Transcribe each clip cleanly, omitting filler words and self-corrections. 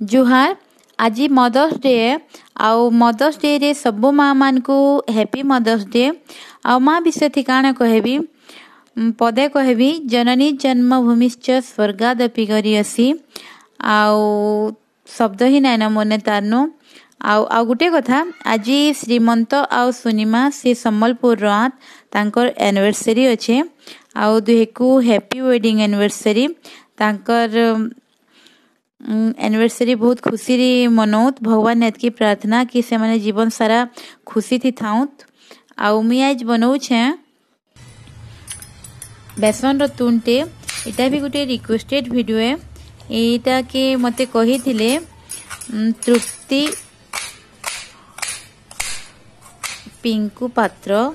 जुहार आज mother's day आउ mother's day रे सब माँ मान को हैप्पी मदर्स डे। आ माँ विषय थी काण कहबी पदे कहबी जननी जन्मभूमिश्च स्वर्गादपि गरियसी आउ शब्द ही नाइन मने तारनु आउ गुटे कथा आज श्रीमंत आउ सुनिमा से सम्बलपुर रात तांकर एनिवर्सरी अच्छे आउ दुहेकु हैप्पी वेडिंग एनिवर्सरी तांकर एनिवर्सरी बहुत खुशी रे मनौत भगवान एतकी प्रार्थना कि से माने जीवन सारा खुशी थी थाउत आउ मी आज बनाऊ छे बेसन रो तुंटे इटा भी गोटे रिक्वेस्टेड वीडियो है एटा के मते कही थिले तृप्ति पिंकू पात्र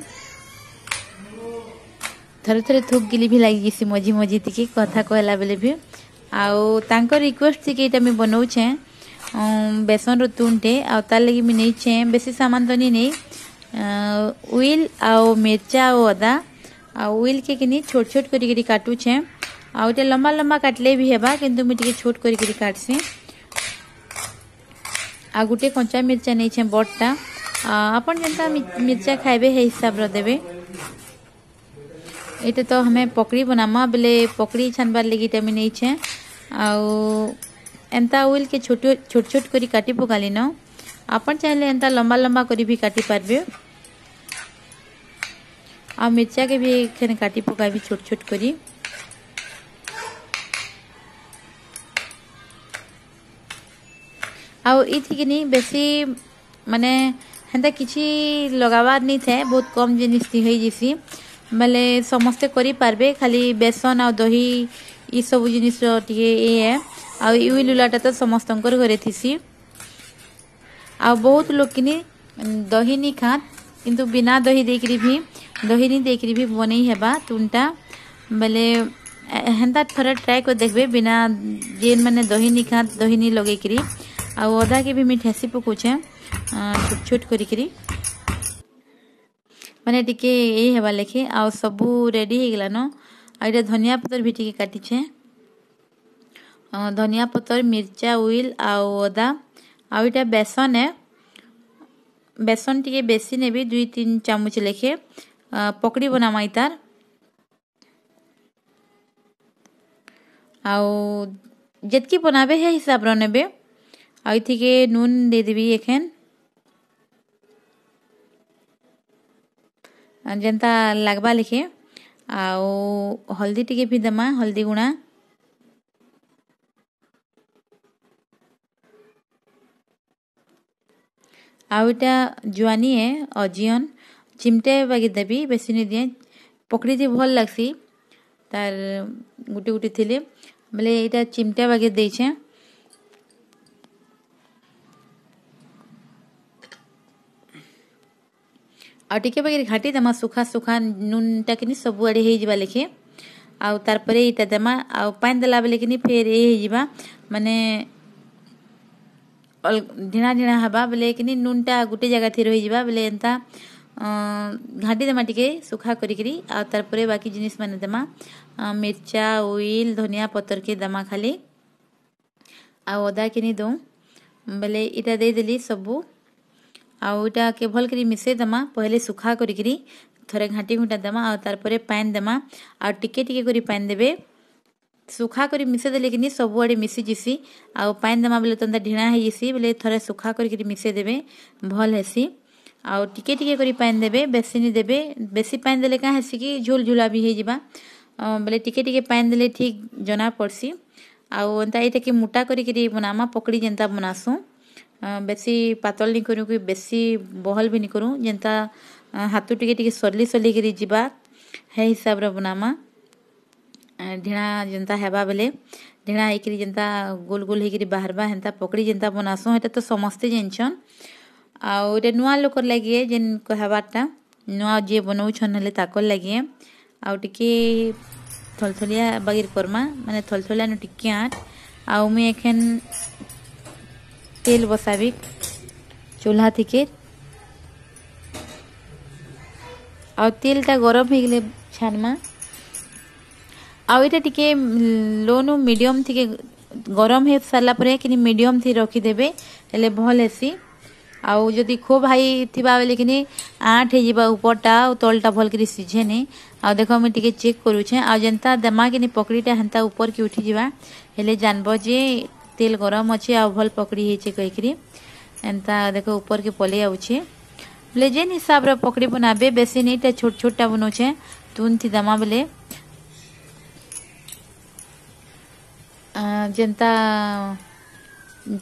थरे थरे थुक गिली भी लगी सी मझी मझी थी कथा कहला बेले भी आउ तांकर रिक्वेस्ट थी कि एटा मैं बनाऊ छे बेसन रो तुंटे आउ तार लगी मैं नहीं छे बेसी सामान तो नहीं उइल आउ मिर्चा आउ अदा आउ उइल के किनी छोट छोट करी काटू छे आउ ते लंबा लंबा काटले भी हेबा किंतु मैं टिके छोट करी काटसी आ गुटे कंचा मिर्चा नहीं छे बटटा अपन जनता मिर्चा खाइबे हे हिसाब रो देबे एटा तो हमें पकड़ी बनामा बेले पकड़ी छानबार लगी टा में नहीं छे आउ एंता उइल के छोट छोट करी काटी पकाली न अपन चाहले एंता लंबा लंबा करी भी काटी पारबे आ मिर्चा के भी खेने काटी पकाबी छोट छोट करी आउ इथि के नहीं बेसी माने हेंता किछि लगावार नहीं थे बहुत कम जिनिस थी हई जिसी माले समस्ते करी पारबे खाली बेसन आ दही ई सब जिनिस टिके ए आ उइल उलाटा तो समस्तंकर घरे थिसी आ बहुत लोग किनी दही नहीं खात किंतु बिना दही देकरी भी दही नहीं देकरी भी बनै हेबा तुंटा बेले हेंता थोड़ा ट्राई कर देखबे बिना जेन माने दही नहीं खात दही नहीं लगे करी आ अदा के भी मिठासी पकोछे छोट छोट करी माने टिके ए हेबा लेखे आ सबू रेडी हे गेला न आ इटा धनिया पत्तर भी टिके काटी छे धनिया पत्तर मिर्चा उइल आ अदा आ इटा बेसन है बेसन टिके बेसी नेबी 2-3 चामच लेखे पकड़ी बनामा इतार आउ जेतकी बनाबे है हिसाब रो नेबे आ इथि के नून दे देबी एखन जनता लागबा लिखे आउ हल्दी टिके भी दमा हल्दी गुणा आउ इटा जुआनी है अजियन चिमटे बागी देबी बेसी नहीं दिए पकड़ी थी भल लगसी तार गुटी गुटी थिले बोले इटा चिमटे बागी दे छे आ टिके बगैर घाटी दमा सुखा सुखा नून टा किनी सब आड़े हे जिबा लेखे आ तार परे इटा दमा आ पानी देला बेले किनी फेर ए हे जिबा माने ढिना ढिना हबा बेले किनी नून टा गुटे जगह थी रही जिबा बेले एंता घाटी दमा टिके सुखा करी आ तार परे बाकी जिनिस माने दमा मिर्चा उइल धनिया पत्तर के दमा खाली आ अदा किनी दो बेले इटा दे देली सबू आउ इटा के भल करी मिसे दमा पहले सुखा करी थोड़े घाटी घुटा दमा आ तार परे पानी दमा आ टिके टिके करी पानी देबे सुखा करी मिसे देले किनी सब आड़े मिसी जिसी आ पानी दमा बेले तंता ढिना है जिसी बेले थोड़े सुखा करी मिसे देबे भल हेसी आ टिके टिके करी पानी देबे बेसी नहीं देबे बेसी पानी देले का हेसी कि झोल झुला भी हे जिबा बेले टिके टिके पानी देले ठीक जना पड़सी आ एंता एटा के मोटा करी बनामा पकड़ी जनता बनासु बेसी पातल नहीं करूँ कि बेसी बहल भी नहीं करूँ जनता हाथ टिके टिके सरली सरली करी जिबा है हिसाब रे बनामा ढिना जनता हेबा बेले ढिना हेकरी जनता गोल गोल हेकरी बाहरबा हेंता पकड़ी जनता बनासु हेटा तो समस्ते जानछन आ एटा नुआ लोकर लागिए जेन कहबाटा नुआ जे बनौछन हले ताकर लागिए आ टिके थलथलिया बगैर करमा माने थलथलिया न टिके आट आ मैं एखन तेल बसाबी चूल्हा थी आ तेल टा गरम हो गले छानमा आउ इटा टिके लो नु मीडियम थी गरम हो सारा पर कि मीडियम थी रखिदेवे हेले भल हेसी। आउ जदि खूब हाई थिबा बेले कि आठ हो उपरटा तलटा भल कर सीझेनी। आ देख मुझे चेक करुचे आ जेनता देमा कि पकड़ीटा हेन्ता ऊपर की उठी जावा हेले जानब जे तेल गरम अच्छे आ भल पकड़ी होचे कहीकि एंता देख ऊपर के पलि आउछे बोले जेन हिसाब रे पकड़ी बनाबे बेसी नहीं छोट छोटा बनाऊे तुन थी दमा बेले जेनता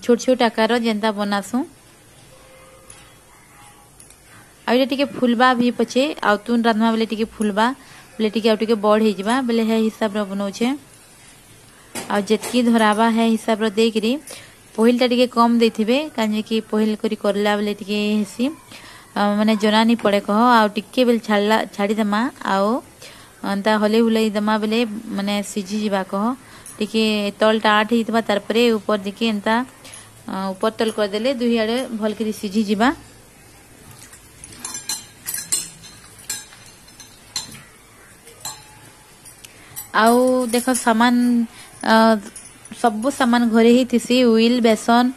छोट छोट आकार जेनता बनासु आउ टिके फुलबा भी पछे आउ तुन रांधमा बेले टिके फुलबा बोले टिके आउ टिके बड़ हो जावा बोले है हिसाब रे बनाऊे आ जेतकी धराबा है हिसाब रे देकरी पहिलटा टिके कम देथिबे काजे कि पहिल करी करला बेले टिके हेसी माने जना नहीं पड़े कह आ टिके बेले छाड़ी देमा आउ अंता हले हुले देमा बेले माने सिझी जीवा कह टिके तलटा आठ हितबा तार परे ऊपर दिके एंता ऊपर तल कर देले दुही आड़े भल करी सिझी जीवा। आउ देख सामान सबू सामान घरे ही थीसी ऑयल बेसन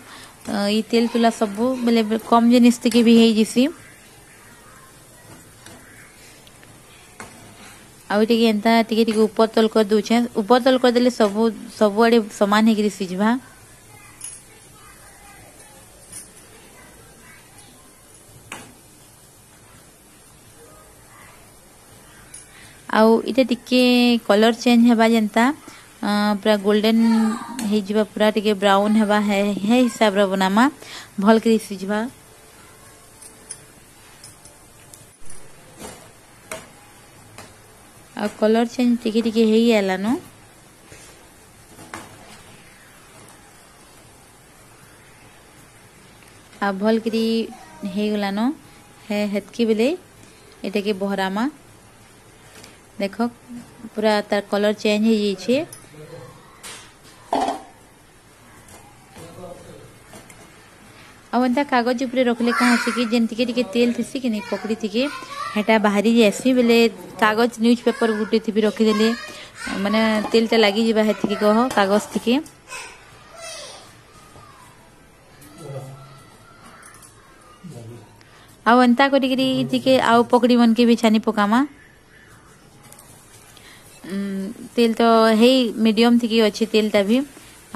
ई तेल तुला सबू बेले कम जिनिस के भी है जिसी आउ टिके एंता टिके टिके ऊपर तल कर दूचे ऊपर तल कर देले सबू सबू आड़े समान है कि सिझवा। आउ इटा टिके कलर चेंज हेबा जेनता पूरा गोल्डन हे जिबा पूरा टिके ब्राउन हेबा है हिसाब रे बनामा भल करी सिझवा। आ कलर चेंज टिके टिके हेई आलानो आ भल करी हे गलानो है हेतकी बेले एटा के बहरामा देखो पूरा तार कलर चेंज हो जाइए। अब एंता कागज उपरे रखले कहाँ से कि जेन टिके टिके तेल थीसी कि नहीं पकड़ी थी हेटा बाहरी जासी बेले कागज न्यूज पेपर गुटे थी रखीदेले माने तेलटा लगी जावा है कह कागज थी आउ एंता करी आउ पकड़ी मन के भी छानी पकामा तेल तो है मीडियम थी अच्छे तेलटा भी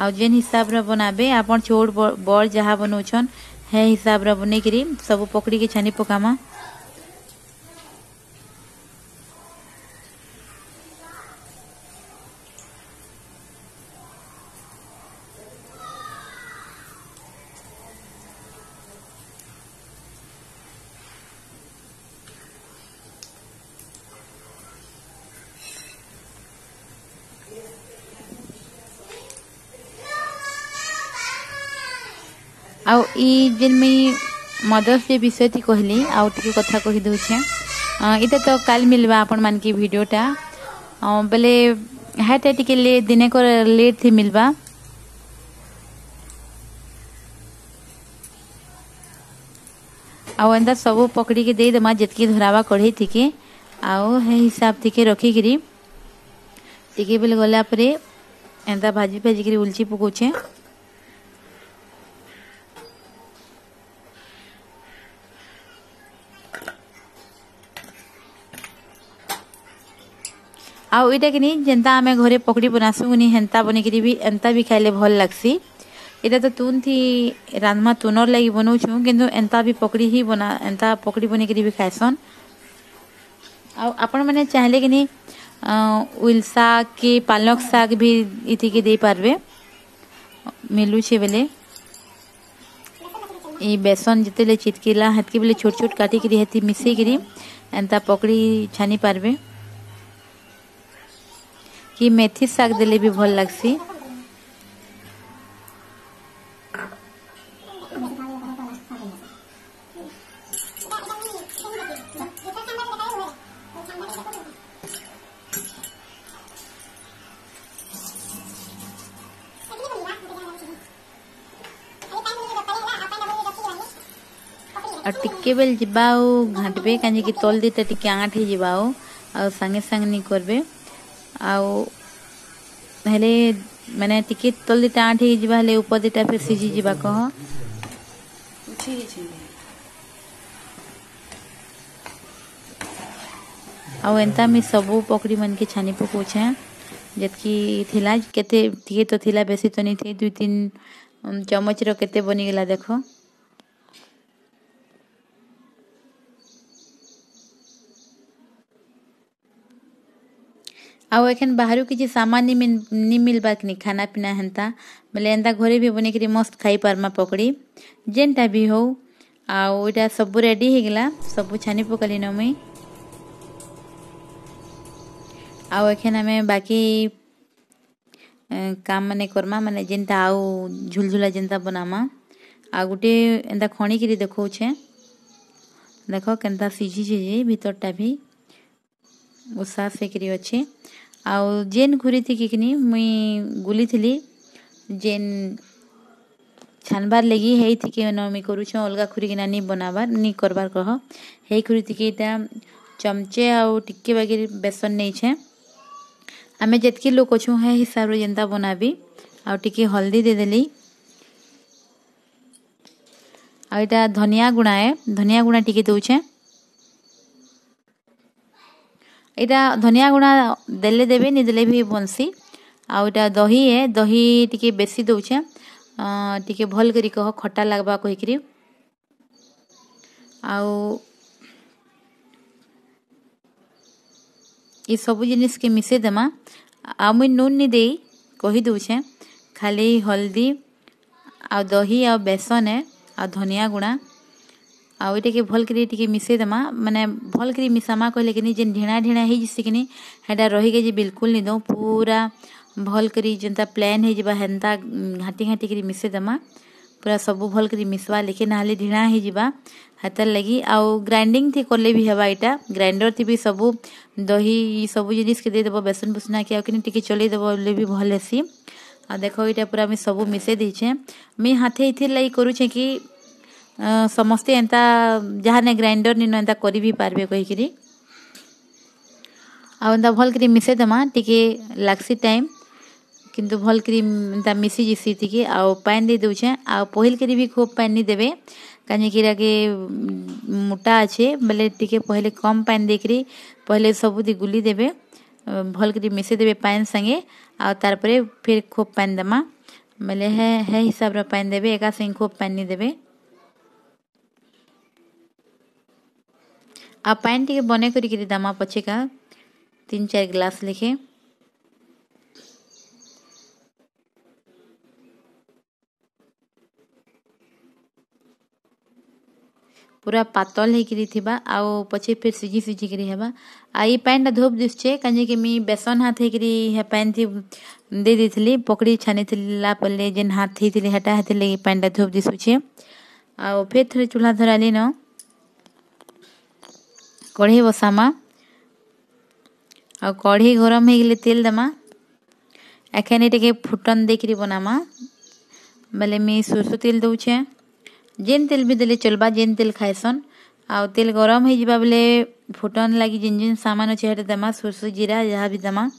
आउ जेन हिसाब रे बनाबे आपन छोट बड़ जहाँ बनाउछन है हिसाब रे बनै करी सब पकड़ी के छानी पकामा। आउ ई जेन में मदर्स डे विषय थी कहली आउ टिके कथा कहि दउछे इटा तो काल मिलबा आपण मान की वीडियोटा बेले हेटा टिके ले दिने को लेट थी मिलबा। आउ एंता सब पकड़ी के दे दमा जेतकी धरावा कढ़ई थी के आउ है हिसाब थी के रखी करी टिके बेले गला परे एंता भाजी भाजी करी उलची पकोछे। आउ इटा कि जेनता आमे घरे पकड़ी बनासु उनी हेन्ता बनिकरी भी एंता भी खाइले भल लागसी। इटा तो तुन थी रांधमा तुनर लगी बनाऊछु किंतु एंता भी पकड़ी ही बना एंता पकड़ी बनिकरी भी खाइसन। आउ आपण माने चाहले कि उइल साग के पालक साग भी इथि के दे पारबे मिलू छे बेले ई बेसन जितेले चितकीला हतकी बेले छोट छोट काटी करी हेती मिसई करी एंता पकड़ी छानी पारबे कि मेथी साग देले भी भल लागसी। और टिके बेल जिबाओ घाटबे काजे कि तल दीटा टिके आठ ही जिबाओ आ संगे संग नहीं करबे आउ हेले मैंने टिके तल दिटा आठ हो हेले ऊपर दिटा फिर सीझी जीवा कह आउ एंता मी सबू पकड़ी मन के छानी पकोछे जतकी थिला केते टिके तो थिला बेसी तो नहीं थे 2-3 चम्मच रो केते बनी गेला देखो। आउ एखन बाहर किसी सामान नहीं मिलबा कि खाना पीना हेन्ता बोले एंता घरे भी बने करी मस्त खाई पारमा पकड़ी जेनटा भी हो। आउ इटा सब रेडी हो गला सब छानी पकली न मुई आउ एखन हमें बाकी काम माने करमा माने जेनटा आउ झुलझुला जेनता बनामा आ गुटे एंता खणी करी देखो छे देखो केनता सीझी छे भीतरटा भी उसा से करी अच्छे आउ जेन घुरी थी किकनी मुई गुली थी जेन छानबार लगी है थी कि मुई करूछ अलगा खुरी किना नहीं बनाबार नहीं करबार कह हे खुरी थी कि चमचे आउ टिके बागी बेसन नहीं छे आमे जेतकी लोग अच्छू है हिसाब रे जेनता बनाबी आउ टिके हल्दी दे देली आ इटा धनिया गुणा है धनिया गुणा टिके दउछे इटा धनिया गुणा देले देबे नहीं देले भी बनसी आउ इटा दही है दही टिके बेसी दउछे टिके भल करी कह खट्टा लागबा कहि करी आउ ये सब जिनिस के मिसे देमा आ मुई नून नहीं दे कही दउछे खाली हल्दी आ दही आ बेसन है आ धनिया गुणा आउ इटा के भल करी टिके मिसे देमा माने भल करी मिसामा कहले कि जेन ढेणा ढेणा हे जिसे कि हेटा रही के जे बिल्कुल नहीं दो पूरा भल करी जेनता प्लेन हे जिबा हेनता घाटी घाटी करी मिसे देमा पूरा सब भल करी मिसवा लेकिन नाले ढेणा हे जिबा हातर लगी आउ ग्राइंडिंग थी करले भी हवा इटा ग्राइंडर थी भी सब दही सब जिनिस के दे देबो बेसन बुसना के आउ टिके चले देबो ले भी भल हेसी आ देखो इटा पूरा मी सब मिसे देछे मी हाथे इथिर लई करूछे कि समस्ते एंता जहाँ ने ग्राइंडर नहीं एंता करी भी पारबे कहि करी आ एंता भल करी मिसे देमा टिके लागसी टाइम किंतु भल करी एंता मिसी जिसी टिके आ पानी दे दउछे आ पहिल करी भी खूब पानी नहीं देबे काहे कि के मोटा अच्छे बोले टिके पहले कम पानी देकरी पहले सब दी गुली देबे भल करी मिसे देबे पानी संगे आ तार परे फिर खूब पानी देमा बोले है हिसाब रे पानी देबे एका संगे खूब पानी नहीं देबे आ पानी टिके बने करी दामा पछे का 3-4 गिलास लिखे पूरा पातल हेकरी थिबा आउ पछे फिर सीझी सीझी करी हेबा आ ई पैन धोप दिसछे काजे कि मी बेसन हाथ हेकरी हे पैन थी दे देथली पकड़ी छानी थिला पल्ले जेन हाथ थी थिले हटा हाथ लगी पैन धोप दिसुछे आ फिर थोड़ी चूल्हा धराली न कढ़ी बसामा आ कढ़ी गरम हो गले तेल देमा एखन टिके फुटन देकरी बनामा बोले मी सरसों तेल दउछे जेन तेल भी देले चलबा जेन तेल खाएसन आ तेल गरम हो जिबा बोले फुटन लगी जिन जिन सामान अच्छे हटे देमा सरसों जीरा जहाँ भी देमा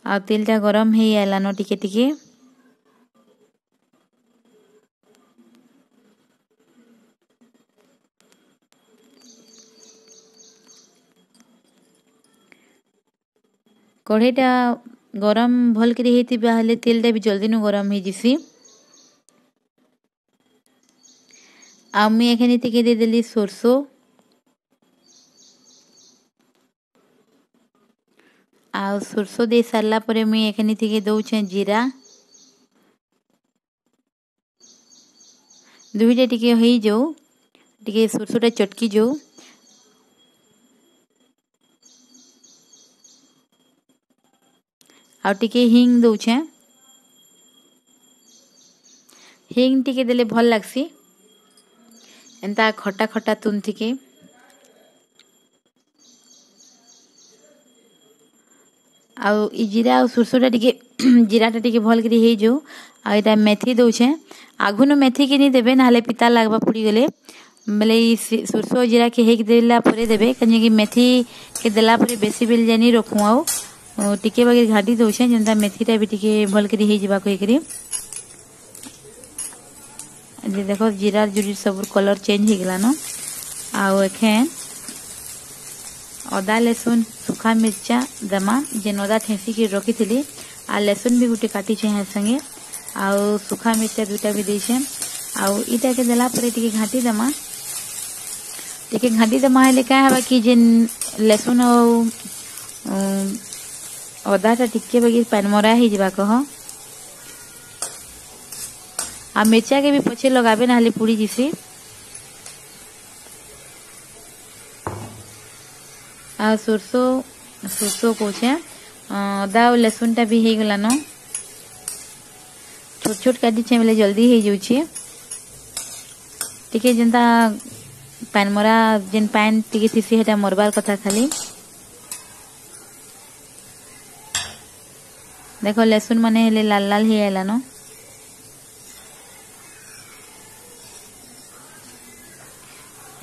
आ तेलटा गरम हो आला न टिके टिके कढ़ईटा गरम भल करी हेतिबा हेले तेलटा भी जल्दी न गरम हो जिसी आ मुई एखने टिके दे देली सरसों आ सरसों दे सारला परे मुई एखने टिके दउछे जीरा दुईटा टिके होई जो टिके सरसोंटा चटकी जो आ टिके हिंग दउछे हिंग टिके देले भल लागसी एंता खट्टा खट्टा तुन थिके आउ ई जीरा और सरसोंटा टिके जीराटा टिके भल करी हे जो आ इटा मेथी दउछे आगुनो मेथी के नहीं देबे नाले पिता लागबा पुड़ी गले बोले ई सरसों जीरा के हेक देला परे देबे कने कि मेथी के देला परे बेसी बेल जानी रखू आउ टिके बाकी घाटी दौछे जेनता मेथीटा भी टिके भल करी हे जिबा कहि करी जे देखो जीरा जुरी सब कलर चेंज हो गलान आउ एखेन अदा लहसुन सुखा मिर्चा दमा जेन अदा ठेसी के रखी थी आ लहसुन भी गोटे काटी है संगे आउ सुखा मिर्चा दुटा भी देछे आउ इटा के देला परे टिके घाटी दमा हेले क्या है कि जेन लहसुन और अदाटा टिके बाकी पानमरा हो जावा कह आ मिर्चा के भी पछे लगाबे ना पुड़ी जिसी आ सरसों कौचे अदा और लहसुन टा भी हो गलान छोट छोट काटी छे बेले जल्दी हो जाउछि टिके जेनता पानमरा जेन पान टिके थिसी हेटा मरबार कथा खाली देखो लहसुन माने हेले लाल लाल ही आलानो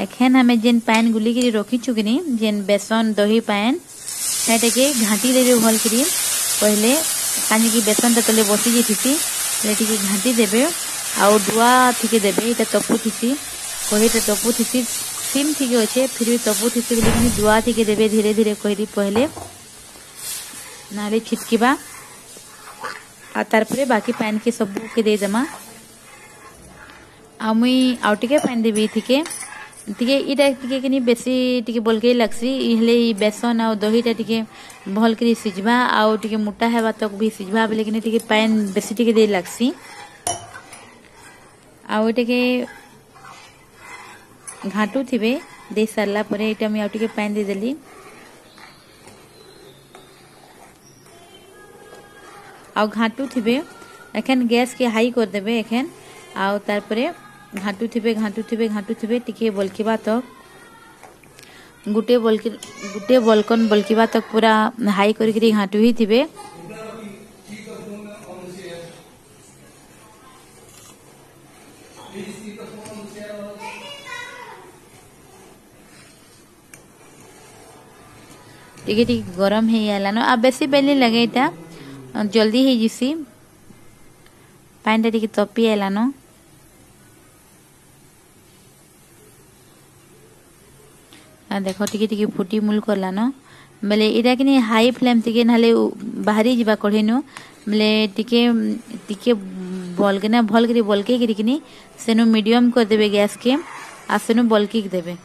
एखेन हमें जेन पान गुली करी रखी चुकनी जेन बेसन दही पान सेटे के घाटी देबे भल करी पहले कानी की बेसन तले बसी जेथिसी लेटिके घाटी देबे आउ डुआ थिके देबे इटा तपु थिसी कहिटे तपु थिसी सिम थिके अच्छे फिर भी तपु थिसी बोली डुआ थिके देबे धीरे धीरे कहि पहले नाले छिटकीबा आ तार परे बाकी पान के सब के दे देमा आ मुई आउ टिके पान देबी थिके टिके इटा टिके कनी बेसी टिके बोलके लागसी इहले बेसन आ दहीटा टिके भल करी सिझबा आउ टिके मोटा हेबा तक भी सिझबा बेले कनी टिके पान बेसी टिके दे लागसी आउ टिके घाटू थिबे दे सारला परे इटा मी आउ टिके पान दे देली आउ घाटू थिबे एखन गैस के हाई कर देबे एखन आउ तार परे घाटू थिबे टिके बलकीबा तक गुटे बलकन बलकीबा तक पूरा हाई करी घाटू ही थिबे टिके टिके गरम हे आलानो आ बेसी बेली लगे इटा जल्दी ही जिसी पानी टिके तपी आलानो देखो टिके टिके फुटी मूल करलान बेले इटा कि हाई फ्लेम टिके नाले बाहरी जीवा कढ़ेनु बेले टिके टिके बलके भल करी बलके करी सेनु मीडियम कर देबे गैस के आ सेनु बलकी देबे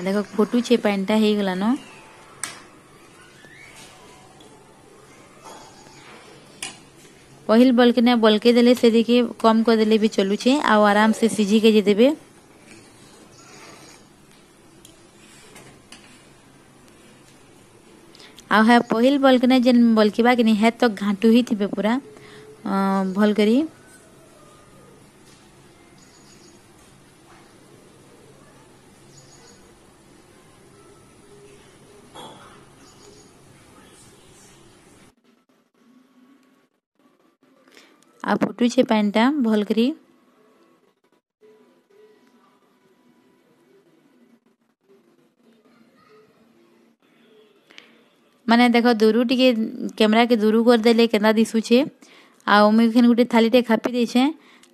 देखो फुटू छे पानीटा हो गलान पहिल बलके देले से देखिए कम कर देले भी चलू छे आ आराम से सीझी के जे देबे आ है पहिल बलकने जेन बलकीबा कि है तो घाटू ही थिबे पूरा भल करी आ फुटू छे पानीटा भल करी माने देखो दूरू टिके कैमरा के दूरू कर देले केना दिसुछे आ ओमे खन गुटे थालीटे खापी देछे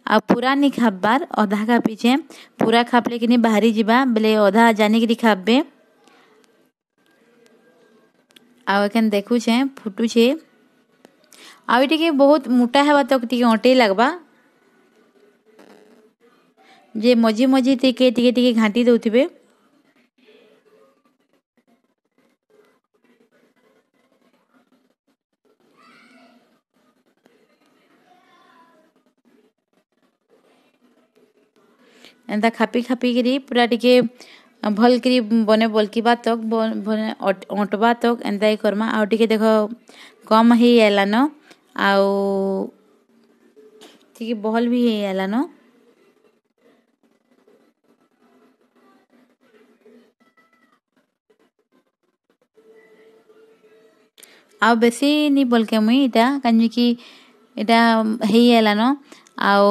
आ पूरा नी खाबार आधा खापी छे पूरा खापले कि बाहरी जीवा बेले आधा जानी कि खाबे आ एखन देखु छे फुटू छे आ टिके बहुत मोटा हेबा तक टिके अटे लागबा जे मजी मजी टिके टिके टिके घाटी दउथिबे एंता खापी खापी करी पूरा टिके भल करी बने बलकीबा तक बने अटबा तक एंता ही करमा आ टिके देखो कम ही आलान आउ टिके बहल भी ही आलान आ बेसी नी बलके मुई इटा कांजी की इटा ही आलान आउ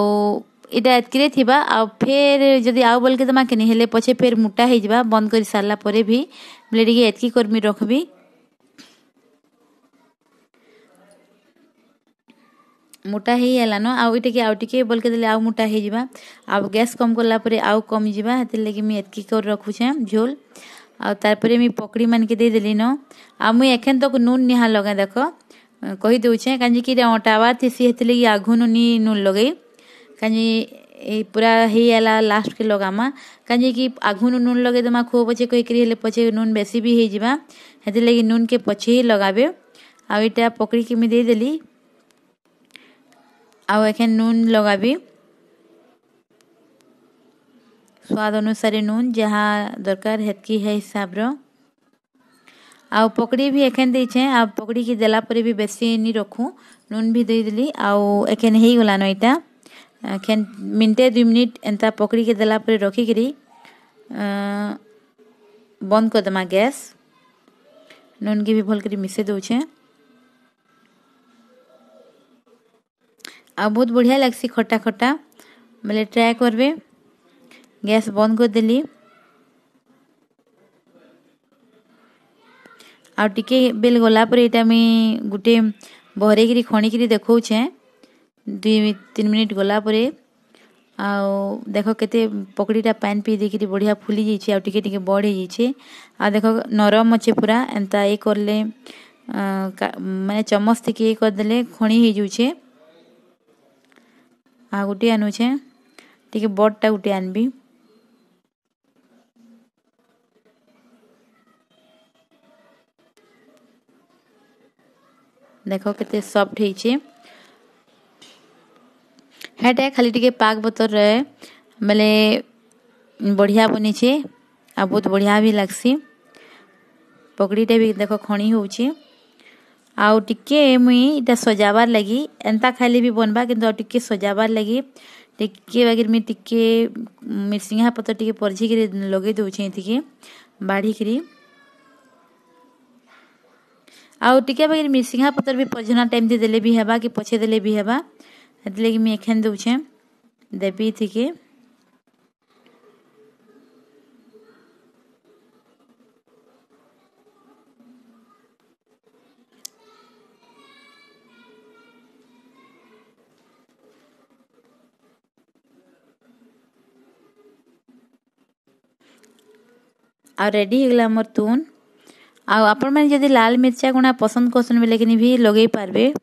इटा एतकिरे थिबा आ फिर जदि आउ बलके दमा के हेले पछे फिर मोटा हो जाबा बंद कर सारला परे भी बेले टिके एतकी करमी रखबी मोटा ही है न आउ टिके बोल के देले आउ मोटा हे जिबा आ गैस कम करला परे आउ कम जिबा हेते लगी मी एतकी कर रखुछे झोल आ तार परे मी पकड़ी मान के दे देली न आ मुई एखन तक नून निहा लगा देखो कहि दउछे कांजी कि अटावा थिसी हेते लगी आघु नी नून लगई कांजी पूरा हे आला लास्ट के लगामा कांजी कि आघु नून लगे दमा खो पछे कहि करी हेले पछे नून बेसी भी हे जिबा हेते लगी नून के पछे ही लगाबे आ इटा पकड़ी के मी दे देली आउ एखन नून लगाबी स्वाद अनुसार नून जहाँ दरकार हेतकी है हिसाब रो आउ पकड़ी भी एखन दे छे आ पकड़ी के देला परे भी बेसी नी रखू नून भी दे देली आउ एखन हे गला न इटा एखन मिनटे 2 मिनिट एंता पकड़ी के देला परे रखी करी बंद कर दमा गैस नून के भी भल करी मिसे दउ छे आ बहुत बढ़िया लगसी खट्टा खट्टा बोले ट्राए करबे गैस बंद कर देली आ टिके बेल गला पर एटा मी गुटे बहरे गिरी खणी गिरी देखौ छे 2-3 मिनिट गला परे आ देखो केते पकड़ीटा पानी पी दे करी बढ़िया फुली जाई छे आ टिके टिके बड़ हे जाई छे आ देखो नरम अच्छे पूरा एंता ए करले माने चम्मच थी ए कर देले खणी हे जाउ छे आ गुटे आनु छे टिके बड़टा गुटे आनबी देखो केते सॉफ्ट हे छे हेटे खाली टिके पाक बतर रहे बेले बढ़िया बनी छे आ बहुत बढ़िया भी लागसी पकड़ीटे भी देखो खणी हो छे आउ टिके मुई इटा सजाबार लगी एंता खाली भी बनबा किंतु टिके सजाबार लगी टिके वगैरह मी टिके मिर्सिंगा पत्तर टिके परझी के लगे दउ छे टिके बाढ़ी करी आउ टिके वगैरह मिर्सिंगा पत्तर भी परझना टाइम दे देले भी हेबा कि पछे देले भी हेबा हेते लगी मी एखन दउ छे देबी टिके आ रेडी होगला मोर तुन आउ आपण माने जदि लाल मिर्चा गुणा पसंद करसन बेले कि भी लगे पारबे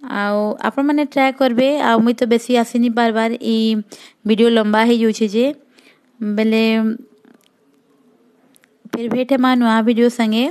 आउ आपण माने ट्राई करबे आ मुई तो बेसी आसीनी बार बार ई वीडियो लंबा हे जाउ छे जे बेले फिर भेटे मा नुआ वीडियो संगे।